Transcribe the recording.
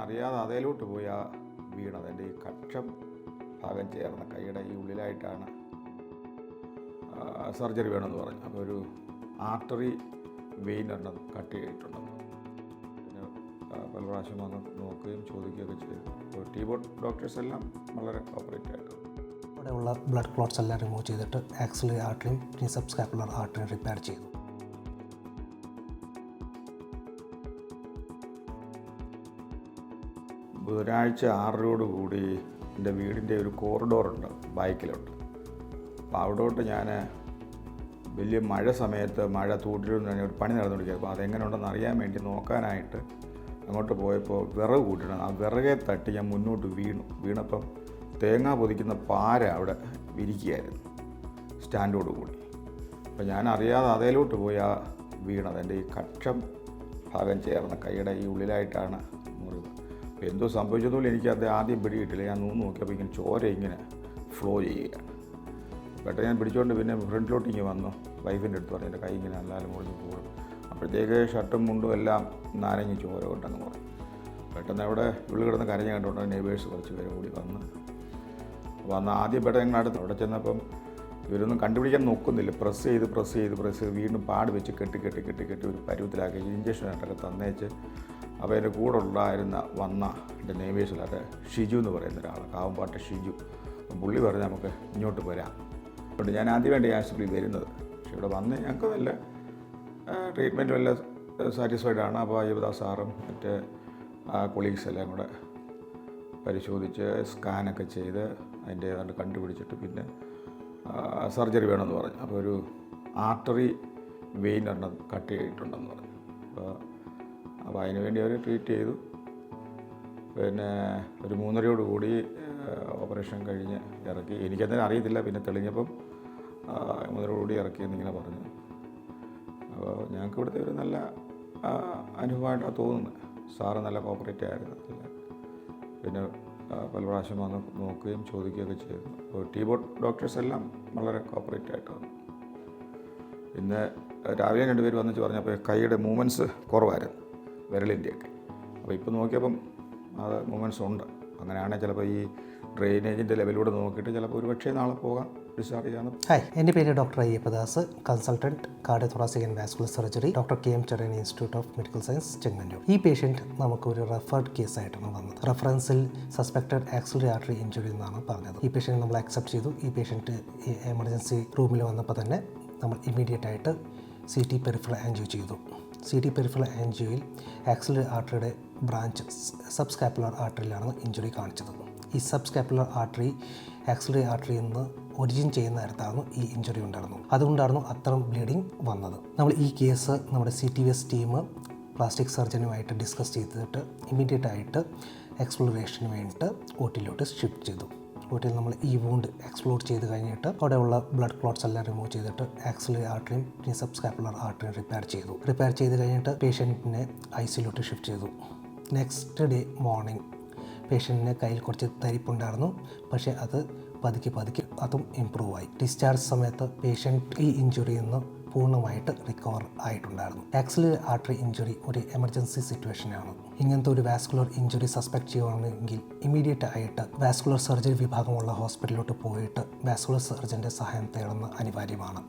അറിയാതെ അതേലോട്ട് പോയി വീണത്. എൻ്റെ ഈ കക്ഷം ഭാഗം ചേർന്ന കൈയുടെ ഈ ഉള്ളിലായിട്ടാണ് സർജറി വേണമെന്ന് പറഞ്ഞു. അപ്പോൾ ഒരു ആർട്ടറി വെയിൻ എണ്ണം കട്ട് ചെയ്തിട്ടുണ്ടെന്ന്. പിന്നെ പല പ്രാവശ്യം വന്ന് നോക്കുകയും ചോദിക്കുകയൊക്കെ ചെയ്തു. അപ്പോൾ ടീബോർഡ് ഡോക്ടേഴ്സ് എല്ലാം വളരെ കോപ്പറേറ്റ് ആയിട്ട് അവിടെയുള്ള ബ്ലഡ് ക്ലോട്ട്സ് എല്ലാം റിമൂവ് ചെയ്തിട്ട് ആക്സിലറി ആർട്ടറിയും സബ്സ്കാപ്പുലർ ആർട്ടറിയും റിപ്പയർ ചെയ്തു. ബുധനാഴ്ച 6:00 എൻ്റെ വീടിൻ്റെ ഒരു കോറിഡോറുണ്ട് ബൈക്കിലോട്ട്. അപ്പോൾ അവിടോട്ട് ഞാൻ വലിയ മഴ സമയത്ത് മഴ തൂട്ടിരുന്ന് ഒരു പണി നടന്നുകൊണ്ടിരിക്കുക. അപ്പോൾ അതെങ്ങനെ ഉണ്ടെന്ന് അറിയാൻ വേണ്ടി നോക്കാനായിട്ട് അങ്ങോട്ട് പോയപ്പോൾ വിറക് കൂട്ടിയിട്ടുണ്ട്. ആ വിറകെ തട്ടി ഞാൻ മുന്നോട്ട് വീണപ്പം തേങ്ങ പൊതിക്കുന്ന പാര അവിടെ വിരിക്കുകയായിരുന്നു സ്റ്റാൻഡോട് കൂടി. അപ്പോൾ ഞാൻ അറിയാതെ അതേലോട്ട് പോയി വീണത്. എൻ്റെ ഈ കക്ഷം ഭാഗം ചേർന്ന കൈയുടെ ഈ ഉള്ളിലായിട്ടാണ് മുറിവ്. അപ്പോൾ എന്തോ സംഭവിച്ചതുപോലെ എനിക്കത് ആദ്യം പിടികിട്ടില്ല. ഞാൻ നോക്കിയപ്പോൾ ഇങ്ങനെ ചോര ഇങ്ങനെ ഫ്ലോ ചെയ്യുകയാണ്. പെട്ടെന്ന് ഞാൻ പിടിച്ചുകൊണ്ട് പിന്നെ ഫ്രണ്ടിലോട്ട് ഇങ്ങനെ വന്നു. വൈഫിൻ്റെ അടുത്ത് പറഞ്ഞു എൻ്റെ കൈ ഇങ്ങനെ അല്ലാലും മുറിഞ്ഞ് പോകും. അപ്പോഴത്തേക്ക് ഷർട്ടും മുണ്ടും എല്ലാം നനഞ്ഞ് ചോര കൊണ്ടെന്ന് പറഞ്ഞു. പെട്ടെന്ന് അവിടെ ഉള്ളിൽ കിടന്ന് കരഞ്ഞ് കണ്ടുകൊണ്ട് നെയ്ബേഴ്സ് കുറച്ച് പേര് കൂടി വന്ന് ആദ്യം പെട്ടെന്ന് ഞങ്ങൾ അടുത്ത് അവിടെ ചെന്നപ്പം ഇവരൊന്നും കണ്ടുപിടിക്കാൻ നോക്കുന്നില്ല. പ്രസ് ചെയ്ത് വീണ്ടും പാട് വെച്ച് കെട്ടി ഒരു പരുവത്തിലാക്കി ഇഞ്ചക്ഷനായിട്ടൊക്കെ തന്നേച്ച്. അപ്പോൾ എൻ്റെ കൂടെ ഉണ്ടായിരുന്ന എൻ്റെ നെയ്ബേഴ്സിലാട്ടെ ഷിജു എന്ന് പറയുന്ന ഒരാൾ, കാവമ്പാട്ട് ഷിജു. പുള്ളി പറഞ്ഞ് നമുക്ക് ഇങ്ങോട്ട് വരാം. അതുകൊണ്ട് ഞാൻ ആദ്യമായിട്ട് ഈ ആശുപത്രിയിൽ വരുന്നത്. പക്ഷേ ഇവിടെ വന്ന് ഞങ്ങൾക്ക് നല്ല ട്രീറ്റ്മെൻറ്റ് വല്ല സാറ്റിസ്ഫൈഡ് ആണ്. അപ്പോൾ അയ്യപ്പദാസ് സാറും മറ്റ് കൊളീഗ്സ് എല്ലാം കൂടെ പരിശോധിച്ച് സ്കാനൊക്കെ ചെയ്ത് അതിൻ്റെ ഏതാണ്ട് കണ്ടുപിടിച്ചിട്ട് പിന്നെ സർജറി വേണമെന്ന് പറഞ്ഞു. അപ്പോൾ ഒരു ആർട്ടറി വെയിൻ എണ്ണം കട്ട് ചെയ്തിട്ടുണ്ടെന്ന് പറഞ്ഞു. അപ്പോൾ അതിന് വേണ്ടി അവർ ട്രീറ്റ് ചെയ്തു. പിന്നെ ഒരു 3:30 ഓപ്പറേഷൻ കഴിഞ്ഞ് ഇറക്കി. എനിക്കതിന് അറിയത്തില്ല. പിന്നെ തെളിഞ്ഞപ്പം 3:30 ഇറക്കിയെന്നിങ്ങനെ പറഞ്ഞു. അപ്പോൾ ഞങ്ങൾക്ക് ഇവിടുത്തെ ഒരു നല്ല അനുഭവമായിട്ടാണ് തോന്നുന്നത്. സാറ് നല്ല കോപ്പറേറ്റ് ആയിരുന്നു. പിന്നെ പല പ്രാവശ്യം വന്ന് നോക്കുകയും ചോദിക്കുകയൊക്കെ ചെയ്തു. അപ്പോൾ ടീബോർഡ് ഡോക്ടേഴ്സ് എല്ലാം വളരെ കോപ്പറേറ്റ് ആയിട്ട് വന്നു. പിന്നെ രാവിലെ 2 പേര് വന്നിച്ച് പറഞ്ഞപ്പോൾ കൈയുടെ മൂവ്മെൻറ്റ്സ് കുറവായിരുന്നു, വിരലിൻ്റെയൊക്കെ. അപ്പോൾ ഇപ്പോൾ നോക്കിയപ്പം അത് മൂവ്മെൻറ്റ്സ് ഉണ്ട്. അങ്ങനെയാണെങ്കിൽ ചിലപ്പോൾ ഈ ഡ്രെയിനേജിൻ്റെ ലെവലിലൂടെ നോക്കിയിട്ട് ചിലപ്പോൾ ഒരു പക്ഷേ നാളെ പോകാം, ഡിസ്ചാർജ് ചെയ്യാമെന്ന്. ഹായ്, എൻ്റെ പേര് doctor Ayyappadas, consultant cardiothoracic and vascular surgery, doctor KM Cherian institute of medical science, Chengannur. ഈ പേഷ്യൻറ്റ് നമുക്കൊരു റെഫേർഡ് കേസായിട്ടാണ് വന്നത്. റെഫറൻസിൽ സസ്പെക്റ്റഡ് ആക്സിലറി ആർട്ടറി ഇഞ്ചുറി എന്നാണ് പറഞ്ഞത്. ഈ പേഷ്യൻറ്റ് നമ്മൾ അക്സെപ്റ്റ് ചെയ്തു. ഈ പേഷ്യൻറ്റ് എമർജൻസി റൂമിൽ വന്നപ്പോൾ തന്നെ നമ്മൾ ഇമ്മീഡിയറ്റ് ആയിട്ട് CT പെരിഫറൽ ആൻജിയോ ചെയ്തു. CT പെരിഫറൽ ആൻജിയോയിൽ ആക്സിലറി ആർട്ടറിയുടെ ബ്രാഞ്ച് സബ്സ്കാപ്പുലർ ആർട്ടറിയിലാണ് ഇഞ്ചുറി കാണിച്ചത്. ഈ സബ്സ്കാപ്പുലർ ആർട്ടറി ആക്സിലറി ആർട്ടറിയിൽ നിന്ന് ഒറിജിൻ ചെയ്യുന്ന നേരത്താണ് ഈ ഇഞ്ചുറി ഉണ്ടായിരുന്നത്. അതുകൊണ്ടായിരുന്നു അത്തരം ബ്ലീഡിങ് വന്നത്. നമ്മൾ ഈ കേസ് നമ്മുടെ CTVS ടീം പ്ലാസ്റ്റിക് സർജനുമായിട്ട് ഡിസ്കസ് ചെയ്തിട്ട് ഇമ്മീഡിയറ്റ് ആയിട്ട് എക്സ്പ്ലോറേഷന് വേണ്ടിയിട്ട് OTയിലോട്ട് ഷിഫ്റ്റ് ചെയ്തു. OTയിൽ നമ്മൾ ഈ വൂണ്ട് എക്സ്പ്ലോർ ചെയ്ത് കഴിഞ്ഞിട്ട് അവിടെയുള്ള ബ്ലഡ് ക്ലോട്ട്സ് എല്ലാം റിമൂവ് ചെയ്തിട്ട് ആക്സിലറി ആർട്ടറിയും സബ്സ്കാപ്പുലർ ആർട്ടറിയും റിപ്പയർ ചെയ്ത് കഴിഞ്ഞിട്ട് പേഷ്യൻറ്റിനെ ICയിലോട്ട് ഷിഫ്റ്റ് ചെയ്തു. നെക്സ്റ്റ് ഡേ മോർണിംഗ് പേഷ്യൻറ്റിന് കയ്യിൽ കുറച്ച് തരിപ്പുണ്ടായിരുന്നു. പക്ഷേ അത് പതുക്കെ അതും ഇമ്പ്രൂവ് ആയി. ഡിസ്ചാർജ് സമയത്ത് പേഷ്യൻറ്റ് ഈ ഇഞ്ചുറിയിൽ നിന്ന് പൂർണ്ണമായിട്ട് റിക്കവർ ആയിട്ടുണ്ടായിരുന്നു. ആക്സിലറി ആർട്ടറി ഇഞ്ചുറി ഒരു എമർജൻസി സിറ്റുവേഷനാണ്. ഇങ്ങനത്തെ ഒരു വാസ്കുലർ ഇഞ്ചുറി സസ്പെക്ട് ചെയ്യുകയാണെങ്കിൽ ഇമ്മീഡിയറ്റ് ആയിട്ട് വാസ്കുലർ സർജറി വിഭാഗമുള്ള ഹോസ്പിറ്റലിലോട്ട് പോയിട്ട് വാസ്കുലർ സർജൻ്റെ സഹായം തേടുന്നത് അനിവാര്യമാണ്.